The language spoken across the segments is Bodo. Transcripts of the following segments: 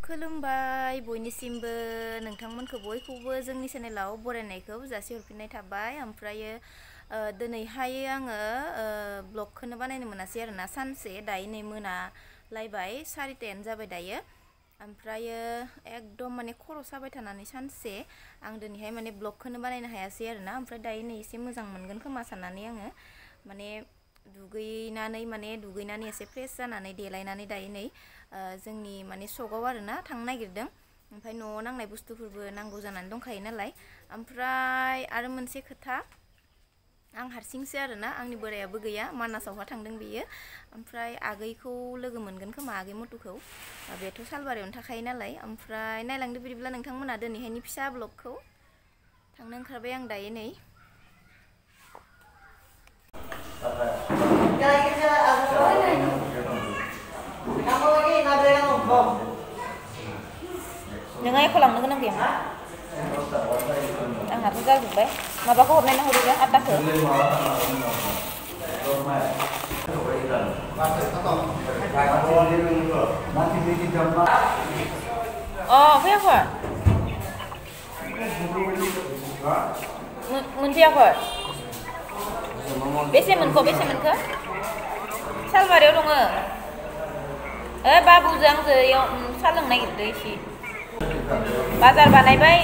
खुलुमबाय बयनिसिमबो नोंथांमोनखौ बयखौबो जोंनि चेनेलाव बरायनायखौ जासिहरफिननाय थाबाय। ओमफ्रायो दिनैहाय आङो ब्लगखौनो बानायनो मोनासै आरोना सानसे दायो नै मोनालायबाय 4:30 जाबाय दायो। ओमफ्रायो एकदम माने खर' साबाय थानानै सानसे आं दिनैहाय माने ब्लगखौनो बानायनो हायासै आरोना। ओमफ्राय दायो नै एसे मोजां मोनगोन खोमा साननानै आङो माने दुगैनानै एसे फ्रेस जानानै देलायनानै दायो नै जोंनि माने सकआव आरोना थांनो नागिरदों। ओमफ्राय न'आव नांनाय बुस्थुफोरबो नांगौ जानानै दंखायो नालाय। ओमफ्राय आरो मोनसे खोथा, आं हारसिंसो आरोना, आंनि बोरायाबो गैया, मानासावहा थांदों बियो। ओमफ्राय आगैखौ लोगो मोनगोन खोमा, आगै मटुखौ, बेथ' सालबारियावनो थाखायो नालाय। ओमफ्राय नायलांदो बिदिब्ला नोंथांमोना दिनैहायनि फिसा ब्लगखौ। थांनो ओंखारबाय आं दायो नै। नोङो एख' लांनो गोनां गैयामोन, आंहाथ' जाजोब्बाय। माबाखौ हरनायना हरोजा आटाखौ। फैयाखै मोनफैयाखै। बेसे मोनखो सालबारियाव दङ। बाबुजों आंजों इयाव साहा लोंनो नागिरदों एसे। बाजार बानायबाय।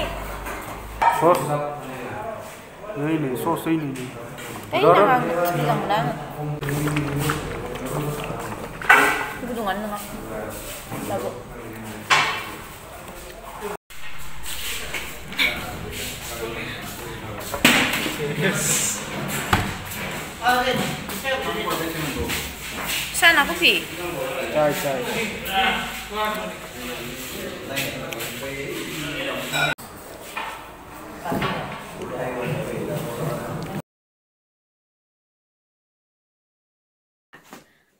मोजां मोना आङो गुदुङानो नङा दाबो। Sana kopi? Chai.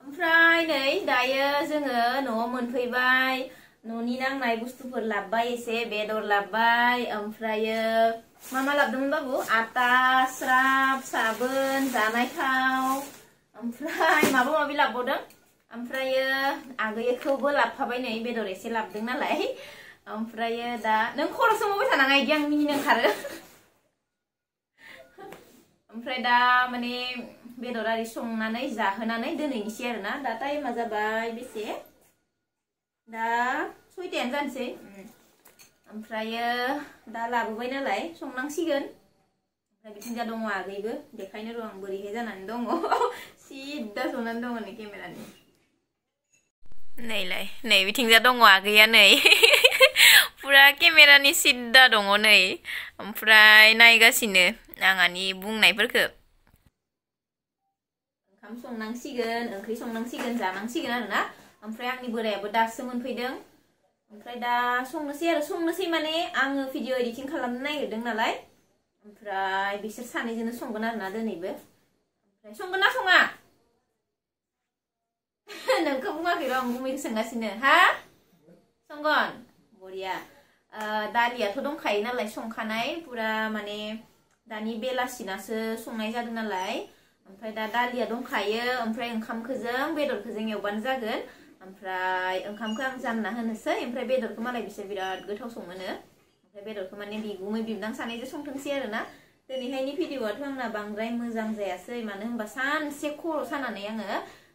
ओमफ्राय नै दायो जोङो न'आव मोनफैबाय। न'नि नांनाय बुस्थुफोर लाबोबाय, एसे बेदर लाबोबाय। ओमफ्रायो मा लाबोदोंमोन बाबु? आटा, स्राब, साबोन, जानाय थाव, ओमफ्राय माबा माबि लाबोदों। ओमफ्रायो आगैखौबो लाबोफाबाय नै, बेदर एसे लाबोदों नालाय। ओमफ्रायो दा नों खर' सोमावबाय थानाङा इदि, आं मिनिनो ओंखारो। ओमफ्राय दा माने बेदर आरि संनानै जाहोनानै दोनहैनोसै आरोना। दा टाइमा जाबाय बेसे? दा 6:00 जानोसै। ओमफ्रायो दा लाबोबाय नालाय संनांसिगोन। ओमफ्राय बिथिंजा दङ आगैबो, देखायनो र' आं बोरैहाय जानानै दङ। सिद्दा जनानै दङ नै केमेरानि। नैलाय नै बिथिंजा दङ आगैया नै। पुरा केमेरानि सिद्दा दङ नै। ओमफ्राय नायगासिनो आंहानि बुंनायफोरखौ। ओंखाम संनांसिगोन, ओंख्रि संनांसिगोन, जानांसिगोन आरोना। ओमफ्राय आंनि बोरायाबो दासो मोनफैदों। ओमफ्राय दा संनोसै माने आङो भिडिअ एडिटिं खालामनो नागिरदों नालाय। ओमफ्राय बिसोर सानैजोंनो संगोन आरोना दिनैबो। ओमफ्राय संगोन ना सङा? नोंखौ बुङाखै र', आं गुमैखौ सोंगासिनो। हा? संगोन? बरिया। दालियाथ' दंखायो नालाय संखानाय, पुरा माने दानि बेलासिनासो संनाय जादों नालाय। ओमफ्राय दा दालिया दंखायो। ओमफ्राय ओंखामखौजों बेदरखौजों एवबानो जागोन। ओमफ्राय ओंखामखौ आं जानना होनोसै, ओमफ्राय बेदरखौ मालाय बिसोर बिराद गोथाव सङोनो। ओमफ्राय बेदरखौ माने बिगुमै बिबदां सानैजों संथोंसै आरोना। दिनैहायनि भिडिअआथ' आंना बांद्राय मोजां जायासै, मानो होनबा सानसे खर' सानानै आङो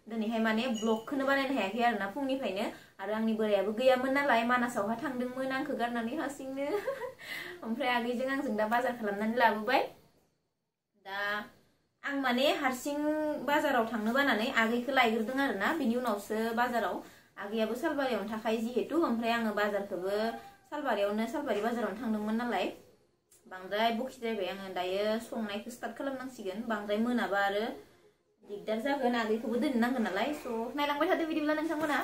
दिनैहाय माने ब्लगखौनो बानायनो हायाखै आरोना फुंनिफ्रायनो। आरो आंनि बोरायाबो गैयामोन नालाय, मानासावहा थांदोंमोन आंखौ गारनानै हारसिंनो। ओमफ्राय आगैजों आंजों दा बाजार खालामनानै लाबोबाय। दा आं माने हारसिं बाजाराव थांनो बानानै आगैखौ लायग्रोदों आरोना। बिनि उनावसो बाजाराव, आगैयाबो सालबारियावनो थाखायो जिहेतु। ओमफ्राय आङो बाजारखौबो सालबारि बाजारावनो थांदोंमोन नालाय। बांद्राय बखिद्रायबाय आङो। दायो संनायखौ स्टार्ट खालामनांसिगोन। बांद्राय मोनाबा आरो दिगदार जागोन, आगैखौबो दोननो नांगोन नालाय। स' नायलांबाय थादो बिदिब्ला नोंथांमोना।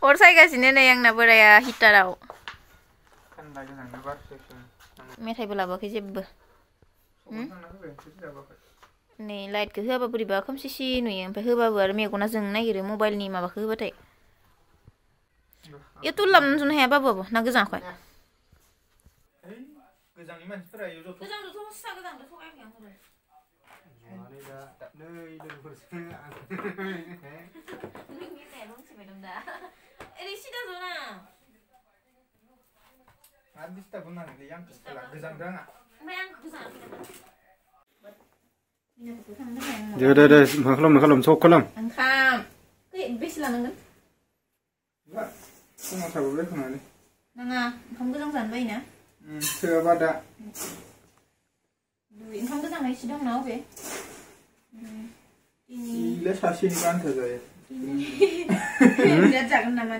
अर सायगासिनो नै आंना बोराया हिटाराव। मेथाइबो लाबोआखै जेबो। नै लाइटखौ होआबा बोरैबा खोमसि नुयो, ओमफ्राय होबाबो आरो मेगना जोंनो नागिरो मबाइलनि माबाखौ होबाथाय। इयो तुल लाबोना उन्दुनो हाया बाबुआबो, ना गोजाङाखै? गोजांनि मानसिफोरा इयाव जथ'। गोजांदोथ' हस्सा गोजांदो, थगायाखै आं हराव। माने दा नै लोगोफोरसो मिनिनाया मिथिबाय दं दा। An disturb nahi yang gejang danga. Omaय आं गोजानाखै नामा? मिनाखौथ' थांनो हाया दे मा खालाम सक खालाम ओंखाम बेसे लानांगोन? Lah, fungआव थाबोबाय खोमालै नाङा ओंखाम गोजां जानो बायोना थोआबा दा ओंखाम गोजांआ एसे दं ना अबे इले सासेनि गानथा जायो बिराद जागोन नामा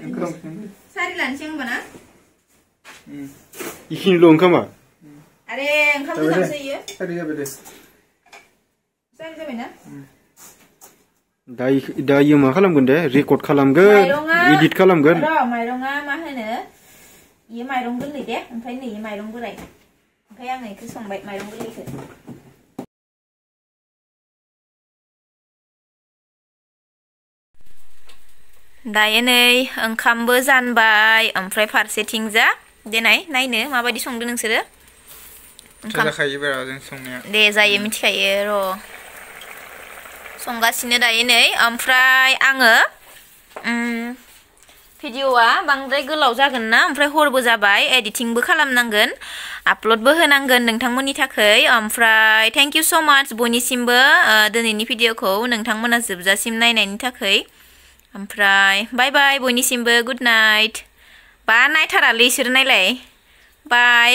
सारि लानोसै होमबा ना इखिनिल' ओंखामा आरे ओंखाम गोजांसो इयो सारि जाबाय दे सारि जाबायना दा इयो मा खालामगोन दे रेकर्ड खालामगोन एडिट खालामगोन र' माइरंआ मा होनो इयो माइरं गोरलै दे ओमफ्राय नै इयो माइरं बोराय ओमफ्राय आङो इखौ संबाय माइरं गोरलैखौ दायो नै ओंखामबो जानबाय ओमफ्राय फारसेथिंजा देनाय नायनो माबायदि संदों नोंसोरो ओंखाम जाखायो बारा जों संनाया दे जायो मिथिखायो र' संगासिनो दायो नै ओमफ्राय आङो भिडिअआ बांद्राय गोलाव जागोन ना ओमफ्राय हरबो जाबाय एडिटिंबो खालामनांगोन आपल'डबो होनांगोन नोंथांमोननि थाखाय ओमफ्राय थेंक इउ स' माच बयनिसिमबो दिनैनि भिडिअखौ नोंथांमोना जोबजासिम नायनायनि थाखाय ओमफ्राय बाय बाय बयनिसिमबो गुड नाइट बा नायथारालै इसोर नायलाय बाय